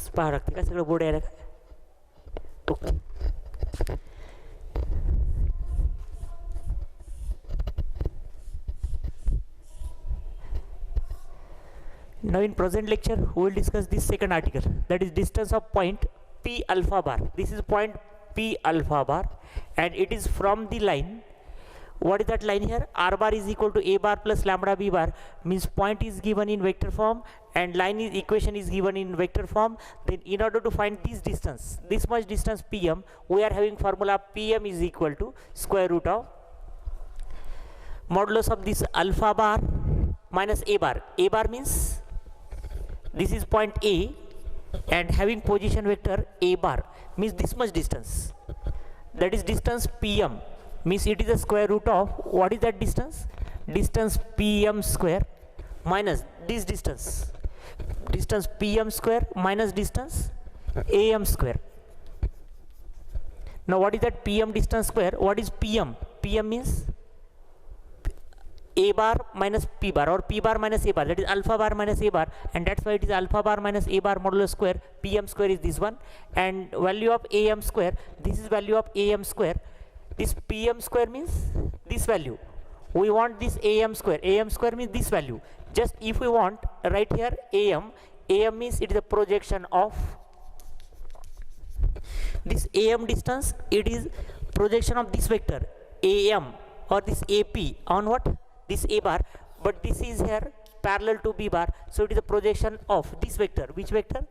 पाहावं लागते का सगळं बोर्ड यायला का? Okay. Now in present lecture we will discuss this second article, that is distance of point P alpha bar. This is point P alpha bar and it is from the line. What is that line here? R bar is equal to A bar plus lambda B bar, means point is given in vector form and line is equation is given in vector form. Then in order to find this distance, this much distance PM, we are having formula PM is equal to square root of modulus of this alpha bar minus A bar. A bar means this is point A and having position vector A bar, means this much distance, that is distance PM, means it is a square root of, what is that distance? Distance PM square minus this distance, distance PM square minus distance AM square. Now what is that PM distance square? What is PM? PM means A bar minus P bar or P bar minus A bar, that is alpha bar minus A bar, and that's why it is alpha bar minus A bar modulo square. PM square is this one, and value of AM square, this is value of AM square. This PM square means this value, we want this AM square. AM square means this value. Just if we want, right here AM, AM means it is a projection of this AM distance, it is projection of this vector AM or this AP on what? This A bar, but this is here parallel to B bar, so it is a projection of this vector. Which vector?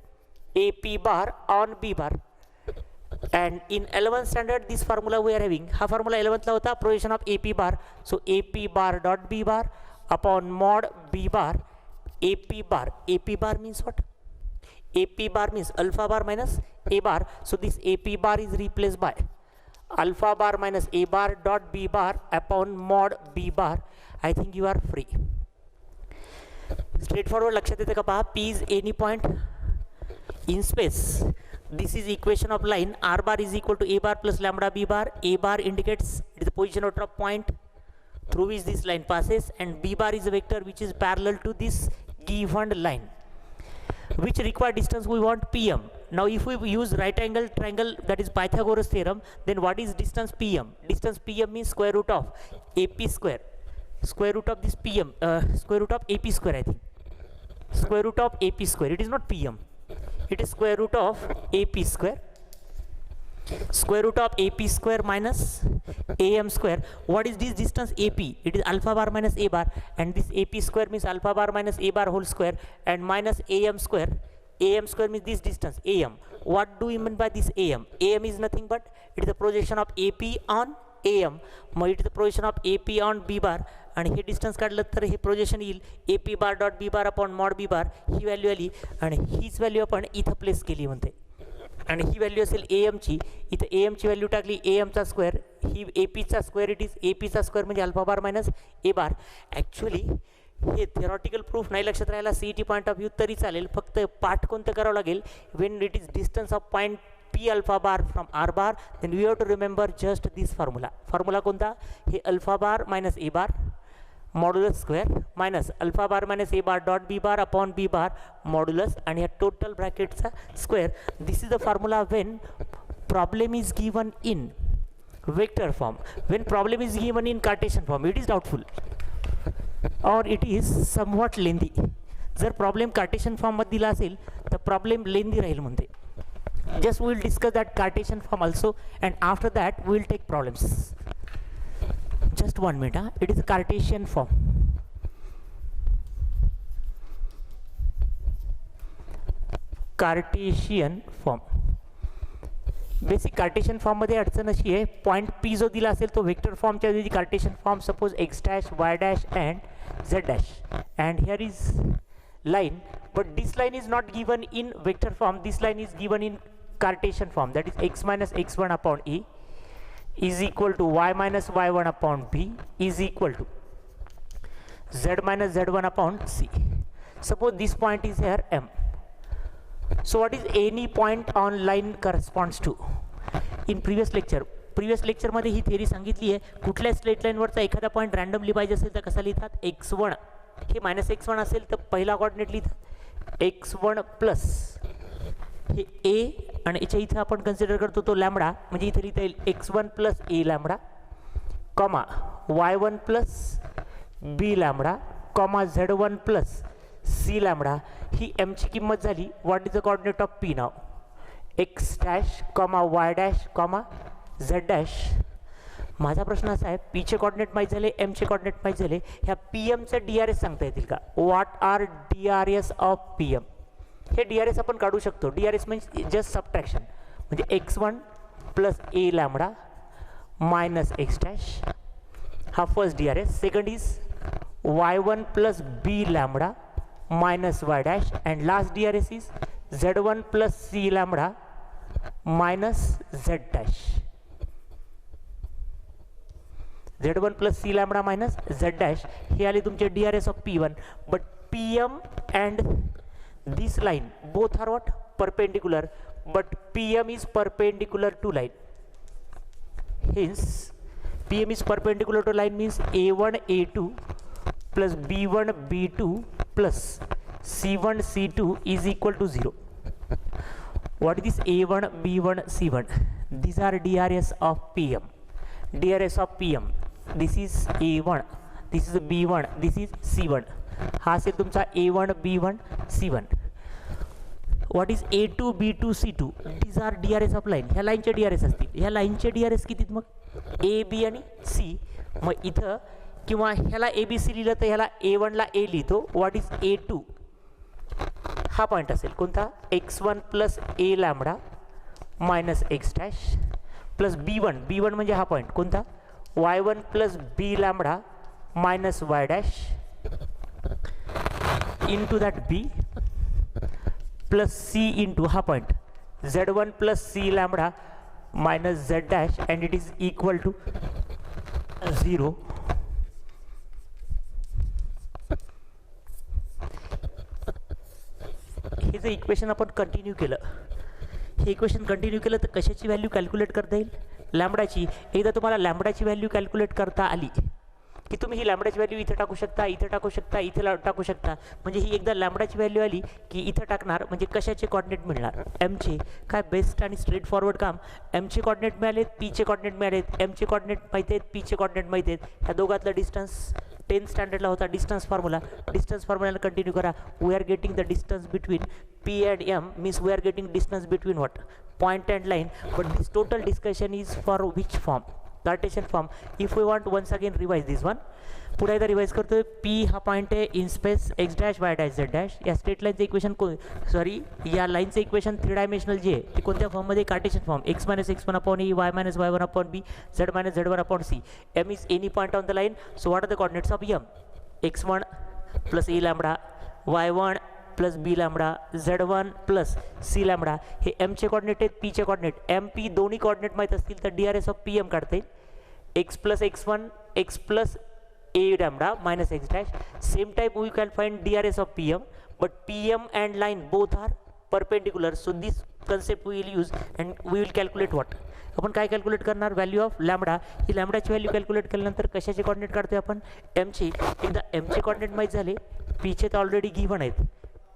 AP bar on B bar. And in 11th standard this formula we are having, ha formula 11th ला होता, projection of AP bar, so AP bar dot B bar upon mod B bar AP bar. AP bar means what? AP bar means alpha bar minus A bar, so this AP bar is replaced by alpha bar minus A bar dot B bar upon mod B bar. I think you are free. Straightforward. लक्षात येते का पहा? P is any point in space. This is equation of line. R bar is equal to A bar plus lambda B bar. A bar indicates it is the position of point through which this line passes, and B bar is a vector which is parallel to this given line, which require distance we want PM. Now if we use right angle triangle, that is Pythagoras theorem, then what is distance PM? Distance PM means square root of AP square, square root of this PM, square root of AP square, I think square root of AP square, it is not PM, it is square root of AP square, square root of AP square minus AM square. What is this distance AP? It is alpha bar minus A bar, and this AP square means alpha bar minus A bar whole square, and minus AM square. AM square means this distance AM. What do we mean by this AM? AM is nothing but it is the projection of AP on AM. It is the projection of AP on B bar, आणि हे distance काढलं तर हे projection येईल AP bar dot B bar upon mod B bar. ही value आली आणि हीच value आपण इथं place केली म्हणते, आणि ही व्हॅल्यू असेल AM ची. इथं AM ची व्हॅल्यू टाकली AM चा स्क्वेअर, ही AP चा स्क्वेअर, इट इज AP चा स्क्वेअर म्हणजे alpha bar minus A bar. Actually हे थिअरॉटिकल प्रूफ नाही लक्षात राहायला CET पॉईंट ऑफ व्ह्यू तरी चालेल, फक्त पाठ कोणतं करावं लागेल? When it is distance of point P alpha bar from R bar, then we have to remember just this formula. Formula कोणता? हे alpha bar minus A bar modulus square minus alpha bar minus A bar dot B bar upon B bar modulus, आणि या total ब्रॅकेटचा square. This is the formula when problem is given in vector form. When problem is given in Cartesian form it is doubtful or it is somewhat lengthy. जर प्रॉब्लेम Cartesian फॉर्ममध्ये दिला असेल तर problem लेंदी राहील म्हणते. Just we will discuss that Cartesian form also, and after that we will take problems. Just 1 minute. It is a Cartesian form. Cartesian form. Basic Cartesian form मध्ये अडचण अशी आहे, पॉइंट P जो दिला असेल तो वेक्टर फॉर्मच्या ऐवजी Cartesian form suppose x dash y dash and z dash, and here is line, but this line is not given in vector form, this line is given in Cartesian form, that is x minus x1 upon e is equal to y minus y1 upon b is equal to z minus z1 upon c. Suppose this point is here M. So what is any point on line corresponds to? In previous lecture मध्ये ही theory सांगितली आहे. कुठल्या straight लाईनवरचा एखादा point randomly पाहिजे असेल तर कसा लिहितात? x1 हे मायनस x1 असेल तर पहिला कोऑर्डिनेट लिहितात x1 प्लस हे ए आणि याच्या इथं आपण कन्सिडर करतो तो लॅम्बडा, म्हणजे इथे लिहिता येईल x1 plus a lambda comma y1 plus b lambda comma z1 plus c lambda. ही एमची किंमत झाली. What is the coordinate of P नाव? X dash comma y dash comma z dash. माझा प्रश्न असा आहे, पीचे कोऑर्डिनेट माहीत झाले, एमचे कोऑर्डिनेट माहीत झाले, ह्या पी एमचे डी आर एस सांगता येतील का? What are D R S of P M? हे डी आर एस आपण काढू शकतो. डी आर एस म्हणजे जस्ट सबट्रॅक्शन, म्हणजे x1 plus a lambda minus x dash, हा first D R S. Second is y1 plus b lambda minus y dash, and last D R S is z1 plus c lambda minus z dash. z1 plus c lambda minus z dash हे आले तुमचे D R S of P1. But PM and this line both are what? Perpendicular, but PM is perpendicular to line. Hence PM is perpendicular to line means A1 A2 plus B1 B2 plus C1 C2 is equal to 0. What is this A1 B1 C1? These are DRS of PM. DRS of PM. This is A1, this is B1, this is C1. हा असेल तुमचा A1 B1 C1. What is A2 B2 C2? These are D R S of line. ह्या लाईनचे D R S असतील. ह्या लाईनचे D R S किती मग? A B आणि सी. मग इथं किंवा ह्याला ए बी सी लिहिलं तर ह्याला A1ला ए लिहितो. What is A2? हा पॉईंट असेल कोणता? x1 plus a lambda minus x dash plus B1. B1 म्हणजे हा पॉईंट कोणता? y1 plus b lambda minus y dash into that B plus C into हा point Z1 plus C lambda minus Z dash and it is equal to 0. हे जर equation आपण continue केलं, हे equation continue केलं तर कशाची value calculate करता येईल? लॅम्बडाची. एकदा तुम्हाला लॅम्बडाची व्हॅल्यू कॅल्क्युलेट करता आली की तुम्ही ही लॅम्बडाची व्हॅल्यू इथे टाकू शकता, इथे टाकू शकता, इथे टाकू शकता. म्हणजे ही एकदा लॅम्बडाची व्हॅल्यू आली की इथे टाकणार, म्हणजे कशाचे कोऑर्डिनेट मिळणार? एमचे. काय बेस्ट आणि स्ट्रेट फॉरवर्ड काम. एमचे कोऑर्डिनेट मिळालेत, पीचे कोऑर्डिनेट मिळालेत. एमचे कोऑर्डिनेट माहिती आहेत, पीचे कोऑर्डिनेट माहिती आहेत. ह्या दोघातला डिस्टन्स 10th स्टँडर्डला होता डिस्टन्स फॉर्म्युला. डिस्टन्स फॉर्म्युलाला कंटिन्यू करा. We are getting the distance between P and M means we are getting distance between what? Point and line. But this total discussion is for which form? Cartesian form. If we want once again revise this one, पुढे एकदा revise करतोय. P हा point आहे in space x dash y dash z dash. या straight लाईनचं equation या लाईनचं equation 3 dimensional जे आहे ते कोणत्या फॉर्ममध्ये? Cartesian form. X minus x1 upon e, y minus y1 upon b, z minus z1 upon c. m is any point on the line. So what are the coordinates of m? x1 plus e lambda, y1 plus b lambda, z1 plus c lambda. हे एमचे coordinate आहेत, पीचे coordinate. M P दोन्ही coordinate माहीत असतील तर D R S of P M काढता येईल. X plus x1 x plus a lambda minus x dash. Same type we can find DRS of PM, but PM and line both are perpendicular. So this concept we will use and we will calculate what? आपण काय calculate करणार? Value of lambda. ही लॅम्बडाची value calculate केल्यानंतर कशाचे coordinate काढतोय आपण? एमचे. एकदा एमचे कोऑर्डिनेट माहीत झाले, पीचे तर ऑलरेडी गिव्हन आहेत,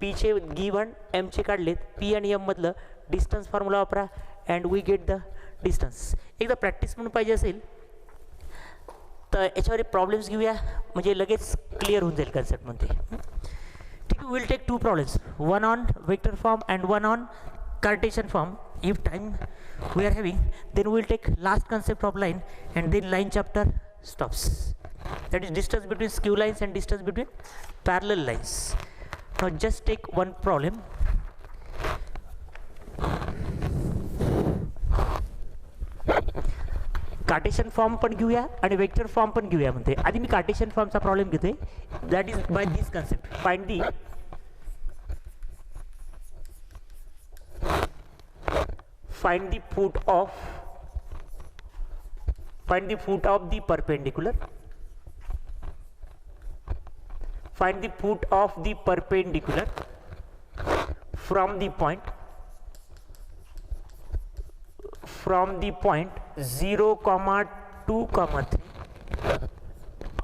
पीचे गिव्हन, एमचे काढलेत. पी आणि एम मधलं डिस्टन्स फॉर्म्युला वापरा and we get the distance. एकदा प्रॅक्टिस म्हणून पाहिजे असेल तर याच्यावर प्रॉब्लेम्स घेऊया, म्हणजे लगेच क्लिअर होऊन जाईल कन्सेप्टमध्ये. ठीक आहे. Will take 2 problems, one on vector form and one on cartesian form. If time we are having then will take last concept of line and then line chapter stops. That is distance between skew lines and distance between parallel lines. Now just take one problem. Cartesian form पण घेऊया आणि vector form पण घेऊया म्हणते. आधी मी cartesian फॉर्मचा problem घेतोय. That is by this concept. Find the foot of the perpendicular. Find the foot of the perpendicular from the point point 0, 2, 3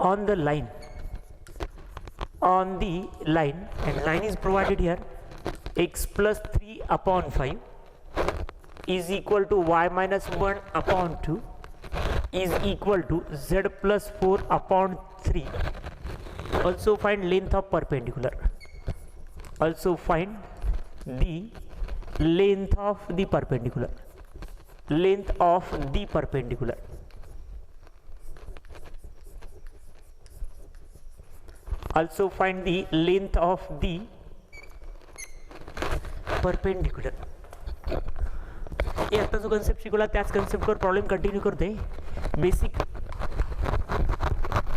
on the line. And line is provided here x plus 3 upon 5 is equal to y minus 1 upon 2 is equal to z plus 4 upon 3. Also find length of perpendicular. Also find the length of the perpendicular. Length of the perpendicular. Also find the length of the perpendicular. ये आता जो concept शिकवला त्याच कन्सेप्टवर problem continue करते. Basic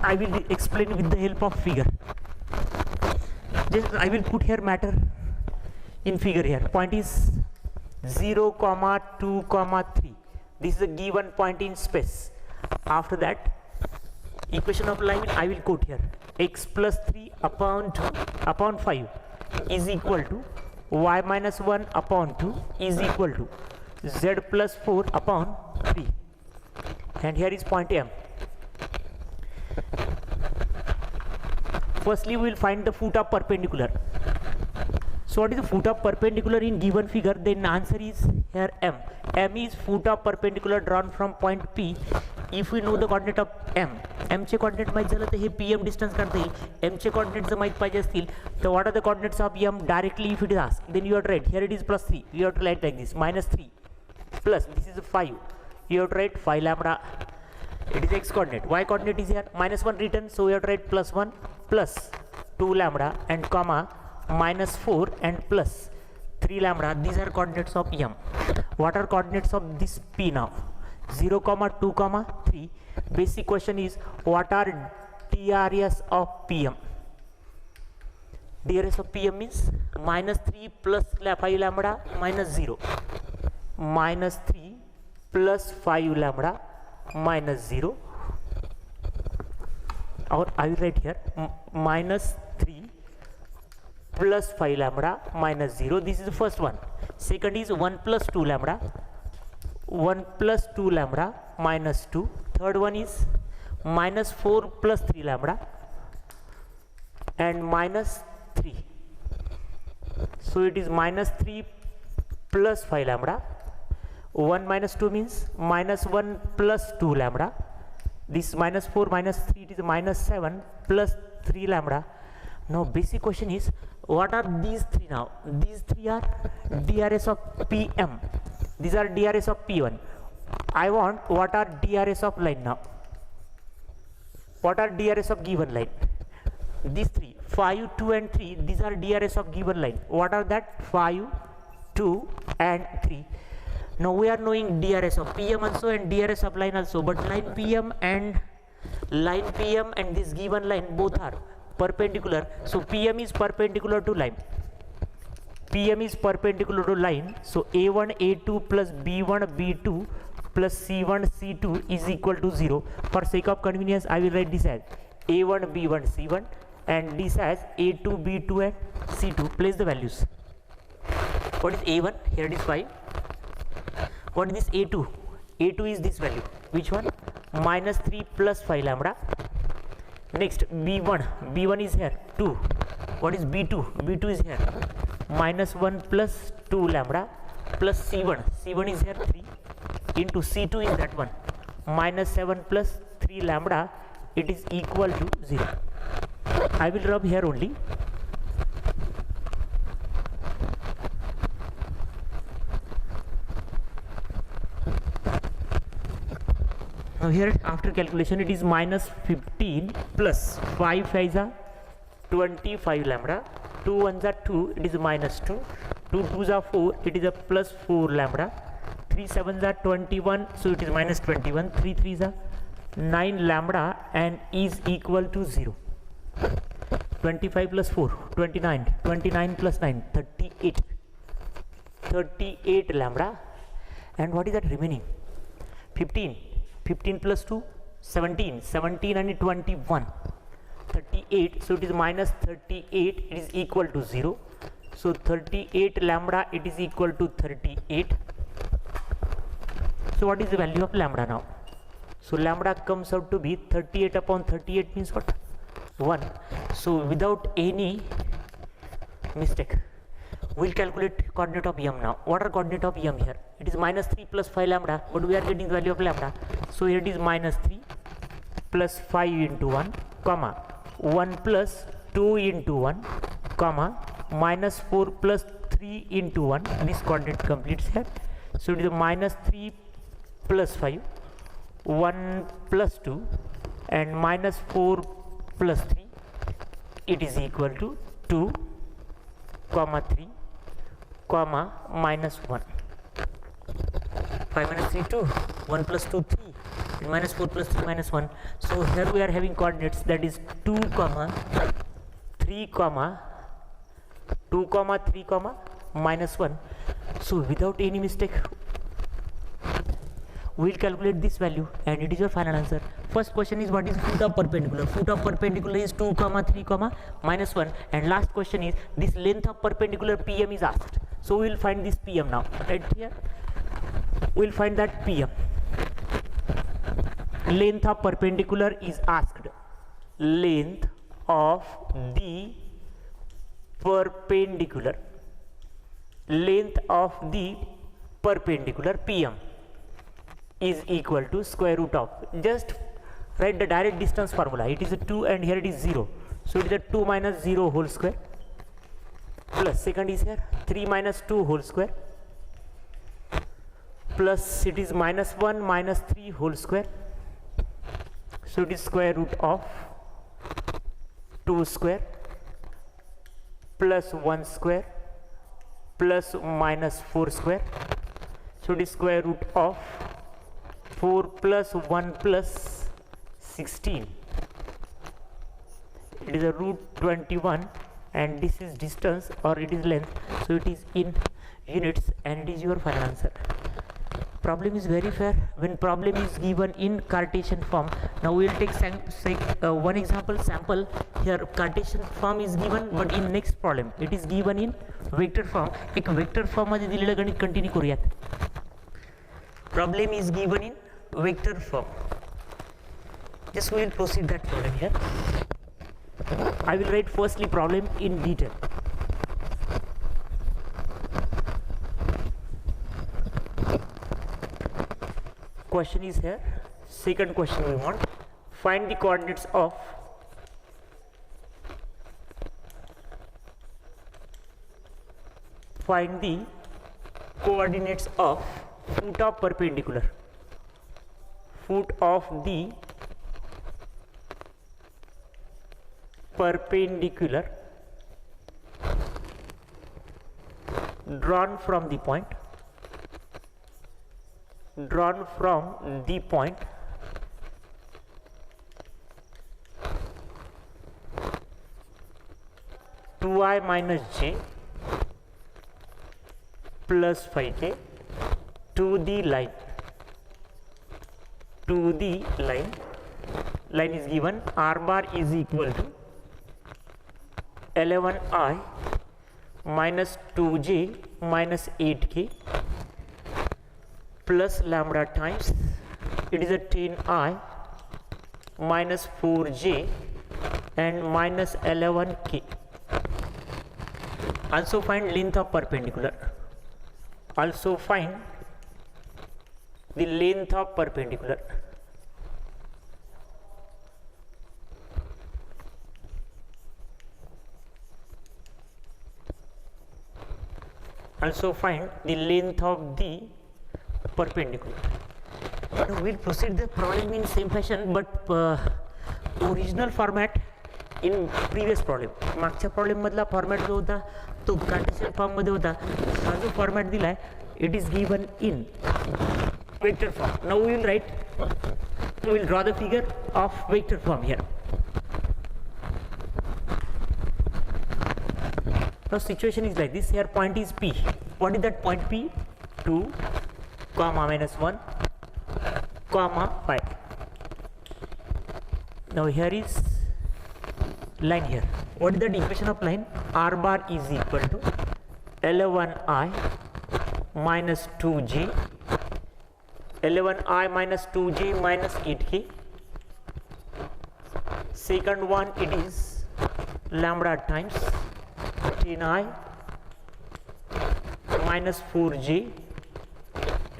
I will explain with the help of figure. Just I will put here matter in figure here. Point is 0, 2, 3. This is a given point in space. After that, equation of line I will quote here. X plus 3 upon 2 upon 5 is equal to y minus 1 upon 2 is equal to z plus 4 upon 3. And here is point M. Firstly, we will find the foot of perpendicular. So what is the foot of perpendicular in given figure? Then answer is here M. M is foot of perpendicular drawn from point P. If we know the coordinate of M, M चे coordinate माहित झालं तर हे PM distance काढता येईल. M चे coordinates जर माहित पाहिजे असतील तर what are the coordinates of M directly if it is asked, then you have to write here it is plus 3, you have to write like this, minus 3 plus this is 5, you have to write 5 lambda. It is x coordinate. Y coordinate is here minus 1 written, so we have to write plus 1 plus 2 lambda and comma minus 4 and plus 3 lambda. These are coordinates of M. What are coordinates of this P now? 0, 2, 3. Basic question is what are DRS of PM? DRS of PM means minus 3 plus 5 lambda minus 0. Minus 3 plus 5 lambda minus 0, or I will write here minus 3 plus 5 lambda minus 0. This is the first one. Second is 1 plus 2 lambda, 1 plus 2 lambda minus 2. Third one is minus 4 plus 3 lambda and minus 3. So it is minus 3 plus 5 lambda. 1 minus 2 means minus 1 plus 2 lambda. This minus 4 minus 3, it is minus 7 plus 3 lambda. Now basic question is what are these three now? These three are DRS of PM. These are DRS of P1. I want what are DRS of line now? What are DRS of given line? These three, 5, 2 and 3, these are DRS of given line. What are that? 5, 2 and 3. Now we are knowing DRS of PM also and DRS of line also, but line PM and this given line both are perpendicular. So PM is perpendicular to line. PM is perpendicular to line. So A1 A2 plus B1 B2 plus C1 C2 is equal to 0. For sake of convenience, I will write this as A1 B1 C1 and this as A2 B2 and C2. Place the values. What is A1? Here it is 5. What is this A2? A2 is this value. Which one? Minus 3 plus 5 lambda. Next B1. B1 is here 2. What is B2? B2 is here minus 1 plus 2 lambda plus C1. C1 is here 3 into C2 is that one minus 7 plus 3 lambda. It is equal to 0. I will rub here only. Now here after calculation it is minus 15 plus 5 5s are 25 lambda, 2 1s are 2, it is minus 2, 2 2s are 4, it is a plus 4 lambda, 3 7s are 21, so it is minus 21, 3 3s are 9 lambda and is equal to 0. 25 plus 4, 29, 29 plus 9, 38, 38 lambda. And what is that remaining? 15. 15 plus 2, 17, 17 and 21, 38, so it is minus 38, it is equal to 0. So 38 lambda, it is equal to 38. So what is the value of lambda now? So lambda comes out to be 38 upon 38 means what? 1. So without any mistake, We'll calculate coordinate of m now. What are coordinate of m here? It is minus 3 plus 5 lambda, but we are getting the value of lambda. So here it is minus 3 plus 5 into 1, comma 1 plus 2 into 1, comma minus 4 plus 3 into 1. This coordinate completes here. So it is minus 3 plus 5, 1 plus 2, and minus 4 plus 3. It is equal to 2, comma 3, comma minus 1. 5 minus 3, 2, 1 plus 2, 3, and minus 4 plus 3 minus 1. So here we are having coordinates, that is 2, comma 3, comma 2, comma 3, comma minus 1. So without any mistake, we will calculate this value, and it is your final answer. First question is what is foot of perpendicular? Foot of perpendicular is 2, comma 3, comma minus 1. And last question is this length of perpendicular PM is asked. So we will find this PM now. Right here, we will find that PM. Length of perpendicular is asked. Length of the perpendicular. Length of the perpendicular PM is equal to square root of, just write the direct distance formula. It is a 2 and here it is 0. So it is a 2 minus 0 whole square, plus second is here 3 minus 2 whole square, plus it is minus 1 minus 3 whole square. So it is square root of 2 square plus 1 square plus minus 4 square. So it is square root of 4 plus 1 plus 16. It is a root 21, and this is distance or it is length. So it is in units, and it is your final answer. Problem is very fair when problem is given in Cartesian form. Now we will take one example sample. Here Cartesian form is given, but in next problem it is given in vector form. एक vector form मध्ये दिलेलं गणित continue करूयात. Problem is given in vector form. Just we will proceed that problem here. I will write firstly problem in detail. Question is here. Second question we want, find the coordinates of foot of perpendicular. Foot of the perpendicular drawn from the point 2i minus j plus 5k to the line. Line is given, r bar is equal to 11i minus 2j minus 8k plus lambda times, it is a 10i minus 4j and minus 11k. Also find length of perpendicular. Also find the length of perpendicular. Also find the length of the perpendicular. Now we will proceed the problem in same fashion, but original format in previous problem. मागच्या problem मधला format जो होता तो Cartesian form मध्ये होता. हा जो format दिलाय it is given in vector form. Now we will draw the figure of vector form here. Now situation is like this. Here point is P. What is that point P? 2, comma minus 1, comma 5. Now here is line here. What is the equation of line? R bar is equal to 11i minus 2j, 11i minus 2j minus 8k. Second one, it is lambda times 10i minus 4j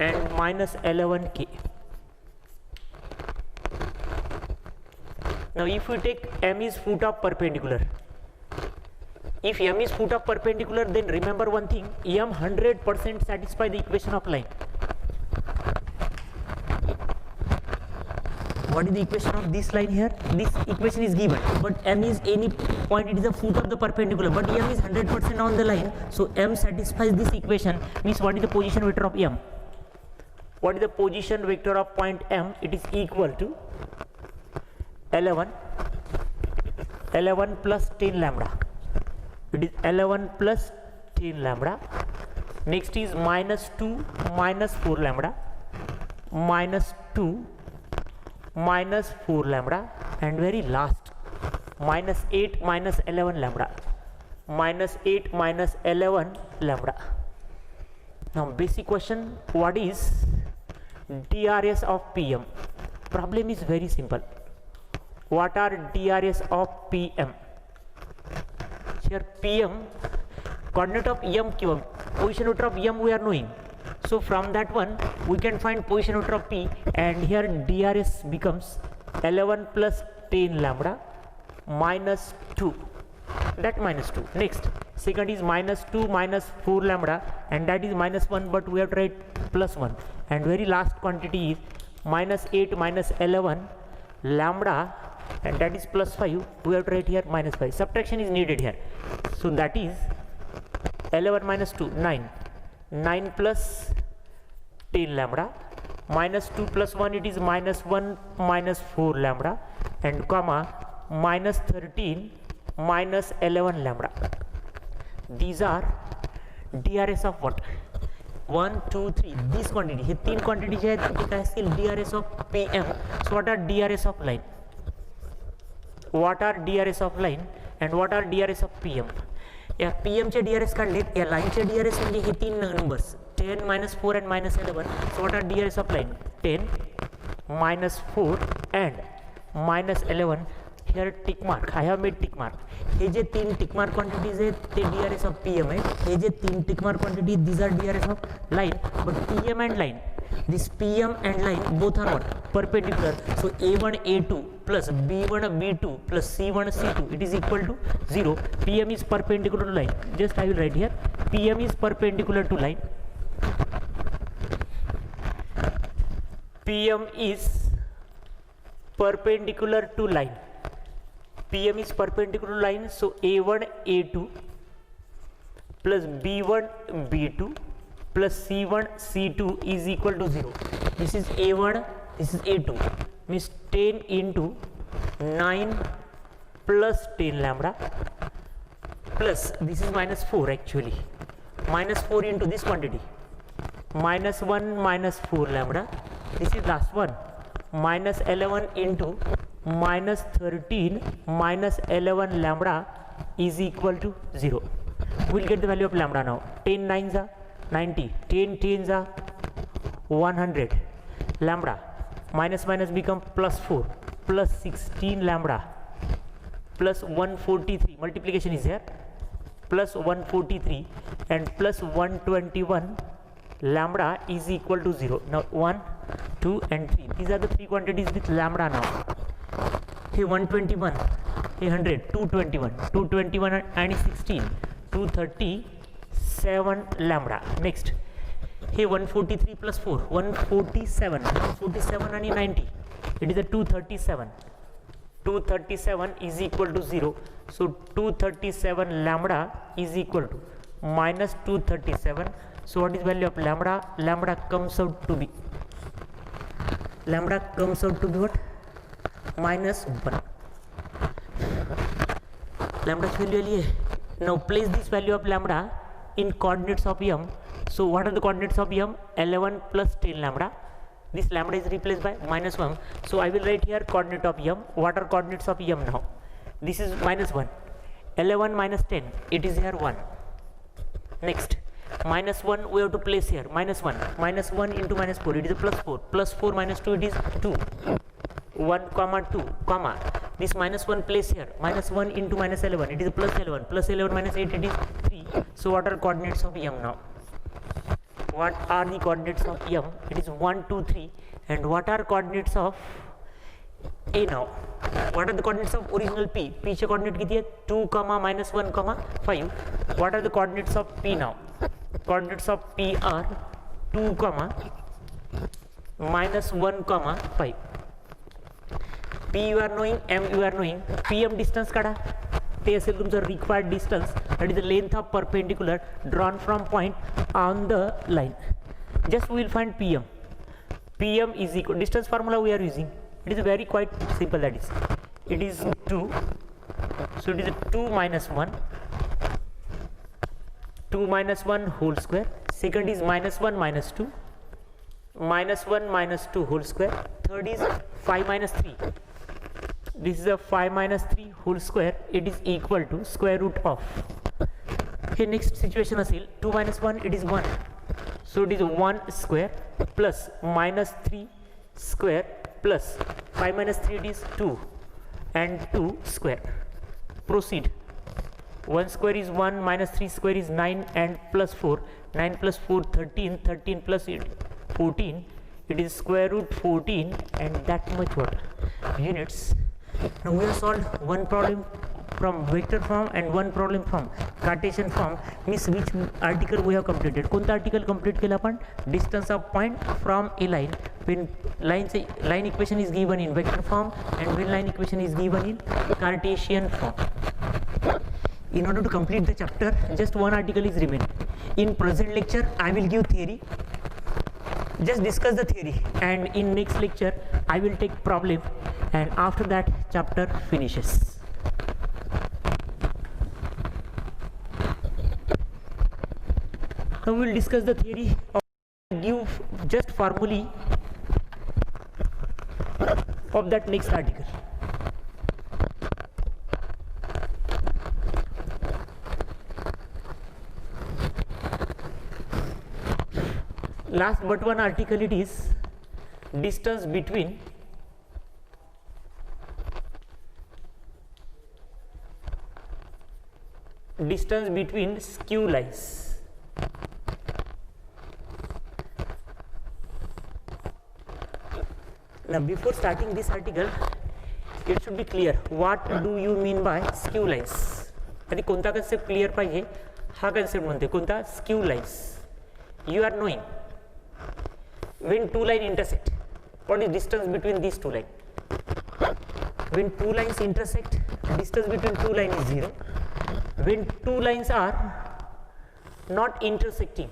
and minus 11k. Now if we take m is foot of perpendicular, if m is foot of perpendicular, then remember one thing, m 100% satisfy the equation of line. What is the equation of this line here? This equation is given, but m is any point, it is a foot of the perpendicular, but m is 100% on the line, so m satisfies this equation. Means what is the position vector of m? What is the position vector of point m? It is equal to 11 plus 10 lambda. It is 11 plus 10 lambda. Next is minus 2 minus 4 lambda, minus 2 minus 4 lambda, and very last minus 8 minus 11 lambda, minus 8 minus 11 lambda. Now basic question, what is DRS of PM? Problem is very simple. What are DRS of PM? Here PM, coordinate of M, position vector of M we are knowing. So from that one we can find position vector of P, and here DRS becomes 11 plus 10 lambda minus 2, that minus 2. Next, second is minus 2 minus 4 lambda, and that is minus 1, but we have to write plus 1. And very last quantity is minus 8 minus 11 lambda, and that is plus 5, we have to write here minus 5. Subtraction is needed here. So that is 11 minus 2, 9. 9 plus 10 lambda, minus 2 plus 1, it is minus 1 minus 4 lambda, and comma minus 13 minus 11 lambda. These are DRS of what? 1, 2, 3. This quantity, hey 3 quantities है, एक है DRS of PM. So what are DRS of line? What are DRS of line and what are DRS of PM? या PM चे DRS काढले, या line चे DRS म्हणजे हे 3 numbers 10 minus 4 and minus 11. So what are DRS of line? 10 minus 4 and minus 11. Here tick mark, I have made tick mark. Hey J 3 tick mark quantities है ते DRS of PM है. हे जे 3 tick mark quantities, these are DRS of line. But PM and line, this PM and line both are what? Perpendicular. So A1 A2 plus B1 B2 plus C1 C2, it is equal to 0. PM is perpendicular to line. Just I will write here, PM is perpendicular to line. PM is perpendicular to line. PM is perpendicular to line, so A1 A2 plus B1 B2 plus C1 C2 is equal to 0. This is A1, this is A2, means 10 into 9 plus 10 lambda plus, this is minus 4 actually, minus 4 into this quantity, minus 1 minus 4 lambda, this is last one, minus 11 into minus 13 minus 11 lambda is equal to 0. We will get the value of lambda now. 10 9s are 90, 10 10s are 100. Lambda minus minus become plus 4, plus 16 lambda plus 143, multiplication is here, plus 143 and plus 121 lambda is equal to 0. Now 1, 2 and 3, these are the 3 quantities with lambda now. Hey 121, hey 100, 221, 221 and 16, 237 lambda. Next, hey 143 plus 4, 147, 147 and 90, it is a 237. 237 is equal to 0. So 237 lambda is equal to minus 237. So what is value of lambda? Lambda comes out to be what? Minus 1. Lambda's value. Now place this value of lambda in coordinates of m. So what are the coordinates of m? 11 plus 10 lambda. This lambda is replaced by minus 1. So I will write here coordinate of m. What are coordinates of m now? This is minus 1. 11 minus 10, it is here 1. Next, minus 1 we have to place here, minus 1. Minus 1 into minus 4, it is a plus 4. Plus 4 minus 2, it is 2. 1 comma 2 comma, this minus 1 place here, minus 1 into minus 11, it is a plus 11. Plus 11 minus 8, it is 3. So what are coordinates of m now? what are the coordinates of M? It is 1, 2, 3. And what are coordinates of A now? What are the coordinates of original P? P चे coordinate किती आहेत? 2, -1, 5. What are the coordinates of P now? Coordinates of P are 2, -1, 5. P you are knowing, M you are knowing. PM distance काढा. ते असेल तुमचं required distance, that is the length of perpendicular drawn from point on the line. Just we will find PM. PM is equal, distance formula we are using. It is very quite simple, that is. It is 2. So it is 2 minus 1. 2 minus 1 whole square. Second is -1 minus 2. -1 minus 2 whole square. Third is 5 minus 3. This is a 5 minus 3 whole square. It is equal to square root of. Okay, next situation asil 2 minus 1, it is 1. So it is 1 square plus minus 3 square plus 5 minus 3, it is 2 and 2 square. Proceed. 1 square is 1, minus 3 square is 9 and plus 4. 9 plus 4, 13. 13 plus 14. It is square root 14 and that much what? Units. Now we have solved one problem from vector form and one problem from Cartesian form. Means which article we have completed? कोणता article complete केला आपण? Distance of point from a line. When line equation is given in vector form and when line equation is given in Cartesian form. In order to complete the chapter, just one article is remaining. In present lecture, I will give theory. Just discuss the theory, and in next lecture I will take problem, and after that chapter finishes. Now we will discuss the theory of, give just formulae of that next article. Last but one article, it is distance between skew lines. Now before starting this article, it should be clear what do you mean by skew lines. आधी कोणता concept clear पाहिजे, हा concept म्हणते कोणता skew lines. You are knowing when two lines intersect, what is distance between these two lines? When two lines intersect, distance between two lines is 0. When two lines are not intersecting,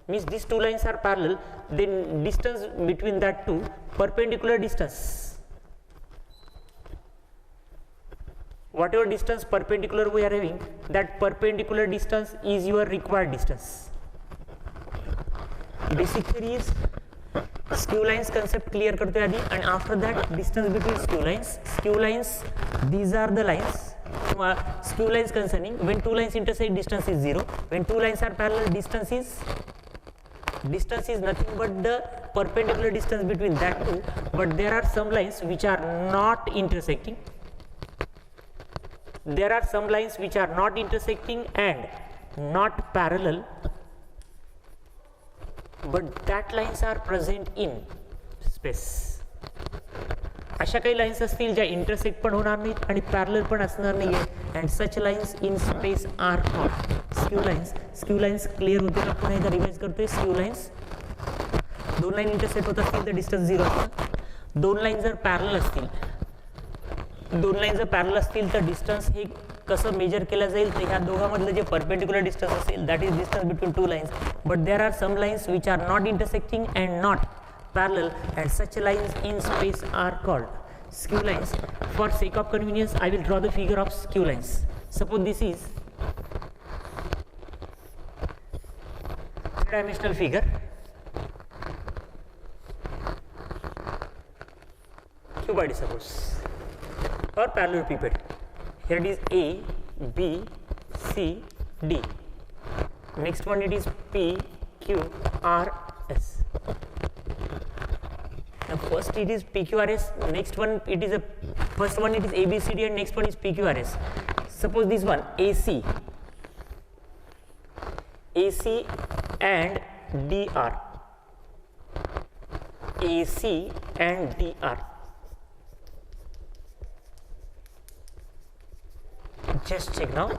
means these two lines are parallel, then distance between that two, perpendicular distance, whatever distance perpendicular we are having, that perpendicular distance is your required distance. Basic theory is skew lines concept clear करते हैं आदि, and after that distance between skew lines. Skew lines, these are the lines. Skew lines concerning when two lines intersect, distance is 0. When two lines are parallel, distance is nothing but the perpendicular distance between that two. But there are some lines which are not intersecting. There are some lines which are not intersecting and not parallel, but that lines are present in space. अशा काही lines असतील ज्या intersect पण होणार नाहीत आणि parallel पण असणार नाहीये, and such lines in space are called skew lines. Skew lines clear होते का? पुन्हा एकदा रिवाइज करतोय. स्क्यू लाइन्स, दोन लाईन इंटरसेक्ट होत असतील तर डिस्टन्स 0 असतं. दोन लाईन जर पॅरलल असतील तर डिस्टन्स हे कसं मेजर केलं जाईल तर ह्या दोघांमधलं जे परपेंडिक्युलर डिस्टन्स असेल that is distance between two lines. But there are some lines which are not intersecting and not parallel, and such lines in space are called skew lines. For sake of convenience, I will draw the figure of skew lines. Suppose this is three-dimensional figure. Cuboid suppose, or parallelepiped. Here it is A, B, C, D. Next one it is P, Q, R, S. Now first it is PQRS, next one it is first one it is ABCD and next one is PQRS. Suppose this one AC and dr, AC and dr. Just check now.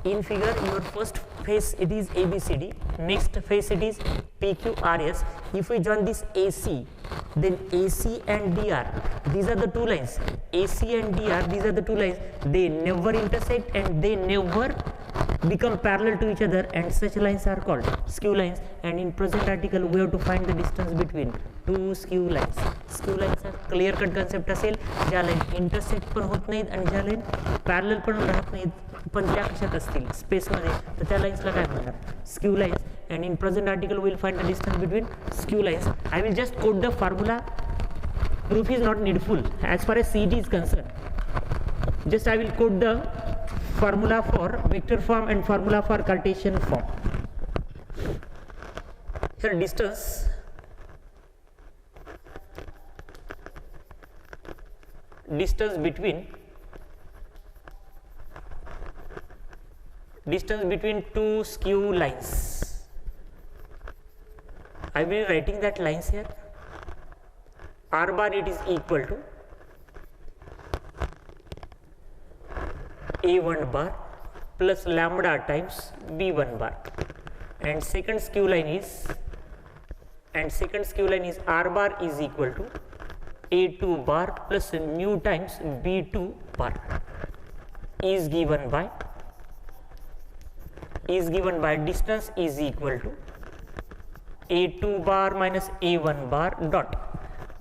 In figure, your first face it is ABCD, next face it is PQRS. If we join this AC, then AC and DR, these are the two lines. AC and DR, these are the two lines. They never intersect and they never become parallel to each other, and such lines are called skew lines. And in present article, we have to find the distance between two skew lines. Skew lines are clear cut concept असेल, ज्या line intersect पण होत नाहीत आणि ज्या line parallel पण राहत नाहीत, पण त्या कशात असतील स्पेस मध्ये, तर त्या लाइन्सला काय म्हणतात, skew lines. And in present article we will find the distance between skew lines. I will just quote the formula. Proof is not needful as far as CET is concerned. Just I will quote the formula for vector form and formula for Cartesian form. Here distance between two skew lines. I will be writing that lines here. R bar it is equal to A1 bar plus lambda times B1 bar, and second skew line is R bar is equal to A2 bar plus mu times B2 bar is given by distance is equal to A2 bar minus A1 bar dot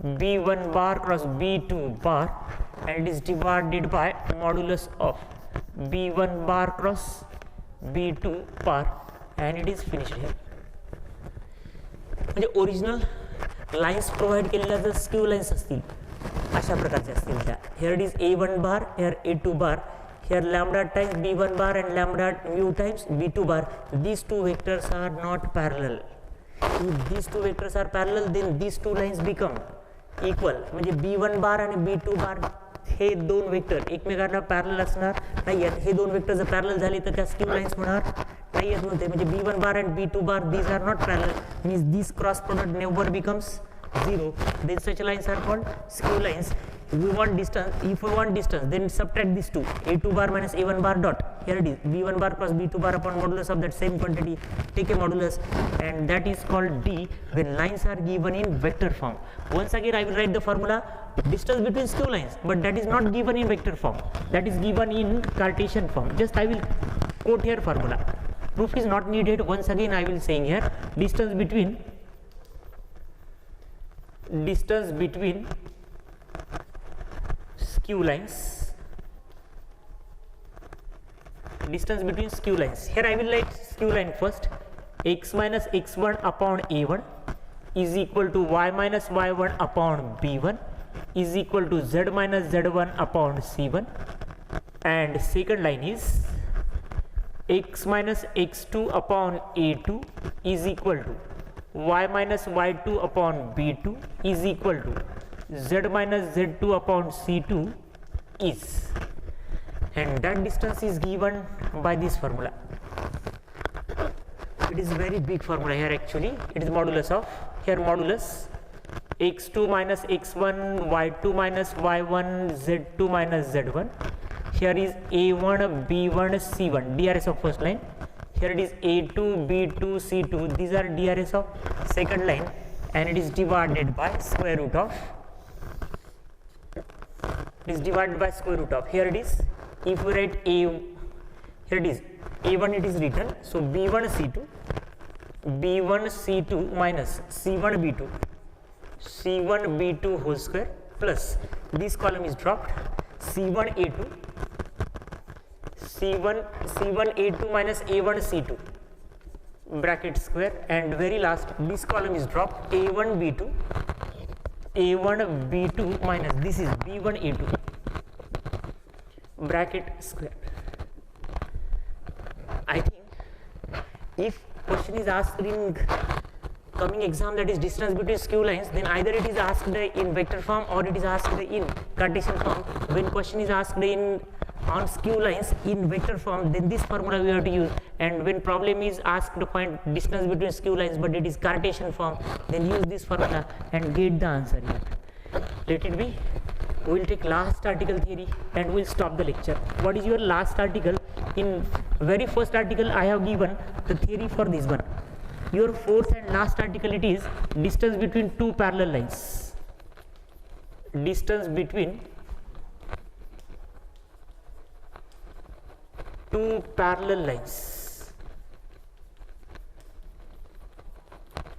B1 bar cross B2 bar, and it is divided by modulus of B1 bar cross B2 bar, and it is finished here. म्हणजे original lines provide केलेल्या जर skew lines असतील अशा प्रकारच्या असतील त्या, here it is A1 bar, here A2 bar, here lambda times B1 bar and lambda mu times B2 bar. These two vectors are not parallel. If these two vectors are parallel, then these two lines become equal. म्हणजे B1 bar आणि B2 bar हे दोन vector एकमेकांना parallel असणार नाही आहेत. हे दोन vector जर parallel झाले तर त्या स्क्यू लाइन्स होणार नाही आहेत म्हणते. म्हणजे B1 bar and B2 bar these are not parallel, means this cross product never becomes 0. Then such lines are called skew lines. If we want distance, then subtract these two, A2 bar minus A1 bar dot, here it is B1 bar plus B2 bar upon modulus of that same quantity, take a modulus, and that is called D when lines are given in vector form. Once again I will write the formula, distance between skew lines, but that is not given in vector form, that is given in Cartesian form. Just I will quote here formula. Proof is not needed. Once again I will saying here, distance between skew lines, here I will write skew line first. X minus x1 upon a1 is equal to y minus y1 upon b1 is equal to z minus z1 upon c1, and second line is x minus x2 upon a2 is equal to y minus y2 upon b2 is equal to z minus z2 upon c2 is, and that distance is given by this formula. It is very big formula here actually. It is modulus of, here modulus x2 minus x1 y2 minus y1 z2 minus z1, here is a1 b1 c1 DRS of first line, here it is a2 b2 c2, these are DRS of second line, and it is divided by square root of, here it is, if we write here it is a1 it is written, so b1 c2 minus c1 b2 whole square plus this column is dropped, c1 a2 minus a1 c2 bracket square, and very last this column is dropped, a1 b2 minus this is b1 a2 bracket square. I think if question is asked in coming exam, that is distance between skew lines, then either it is asked in vector form or it is asked in Cartesian form. When question is asked in on skew lines in vector form, then this formula we have to use. And when problem is asked to find distance between skew lines but it is Cartesian form, then use this formula and get the answer here. Let it be. We will take last article theory and we'll stop the lecture. What is your last article? In very first article I have given the theory for this one. Your fourth and last article, it is distance between two parallel lines. Distance between two parallel lines.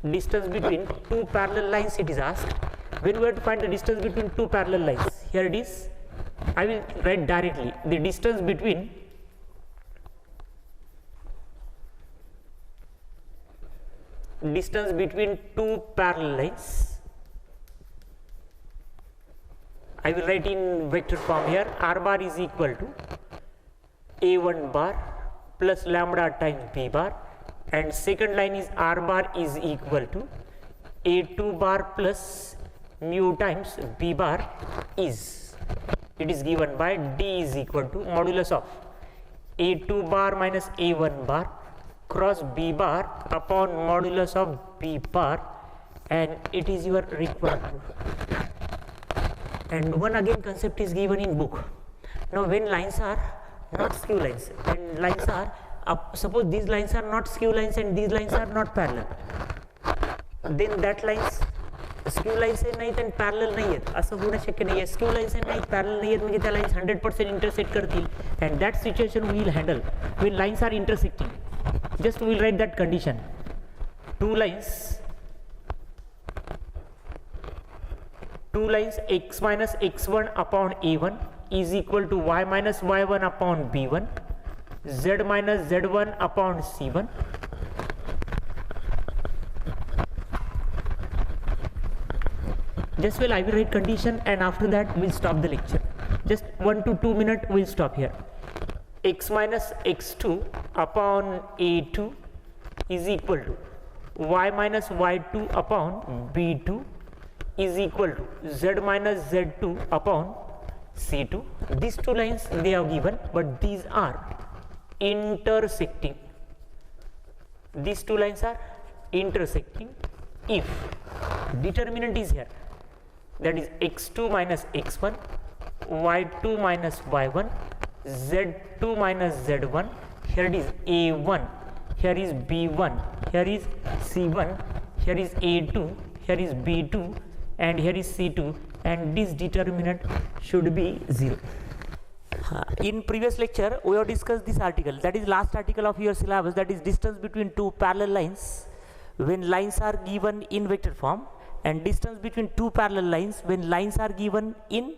Distance between two parallel lines it is asked. When we have to find the distance between two parallel lines, here it is. I will write directly the distance between two parallel lines. I will write in vector form here. R bar is equal to A1 bar plus lambda times B bar, and second line is R bar is equal to A2 bar plus mu times B bar is. It is given by D is equal to modulus of A2 bar minus A1 bar cross B bar upon modulus of B bar, and it is your required. And one again concept is given in book. Now when lines are not skew lines and lines are suppose these lines are not skew lines and these lines are not parallel, then that lines skew lines नाहीत आणि parallel नाही आहेत असं होणं शक्य नाही आहे. Skew lines नाहीत, पॅरलल नाही आहेत म्हणजे त्या लाईन्स 100% इंटरसेक्ट करतील, and that situation will handle when lines are intersecting. Just we will write that condition. Two lines x minus x1 upon a1 is equal to y minus y1 upon b1, z minus z1 upon c1. Just I will write condition, and after that we'll stop the lecture. Just 1 to 2 minutes we'll stop here. X minus x2 upon a2 is equal to y minus y2 upon b2 is equal to z minus z2 upon c2. These two lines they are given, but these are intersecting. These two lines are intersecting if determinant is here, that is x2 minus x1, y2 minus y1, z2 minus z1. Here it is a1, here is b1, here is c1, here is a2, here is b2, and here is c2, and this determinant should be 0. In previous lecture we have discussed this article, that is last article of your syllabus, that is distance between two parallel lines when lines are given in vector form, and distance between two parallel lines when lines are given in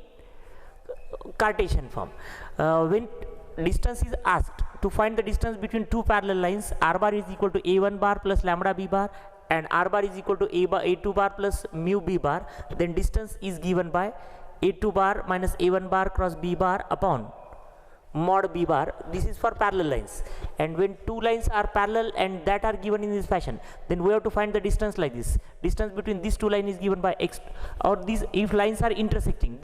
Cartesian form. When distance is asked, to find the distance between two parallel lines, r bar is equal to a1 bar plus lambda b bar, and r bar is equal to a2 bar plus mu b bar, then distance is given by a2 bar minus a1 bar cross b bar upon mod b bar. This is for parallel lines, and when two lines are parallel and that are given in this fashion, then we have to find the distance like this. Distance between these two lines is given by x, or these, if lines are intersecting,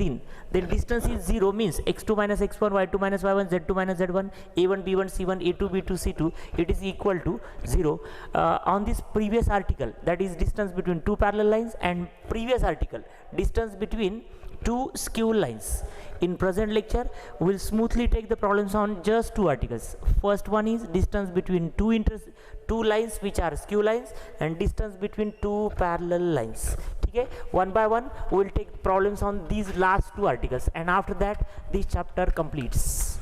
then distance is 0, means x2 minus x1, y2 minus y1, z2 minus z1, a1 b1 c1, a2 b2 c2, it is equal to 0. On this previous article, that is distance between two parallel lines, and previous article, distance between two skew lines. In present lecture we will smoothly take the problems on just two articles. First one is distance between two lines which are skew lines, and distance between two parallel lines. Okay, one by one we will take problems on these last two articles, and after that this chapter completes.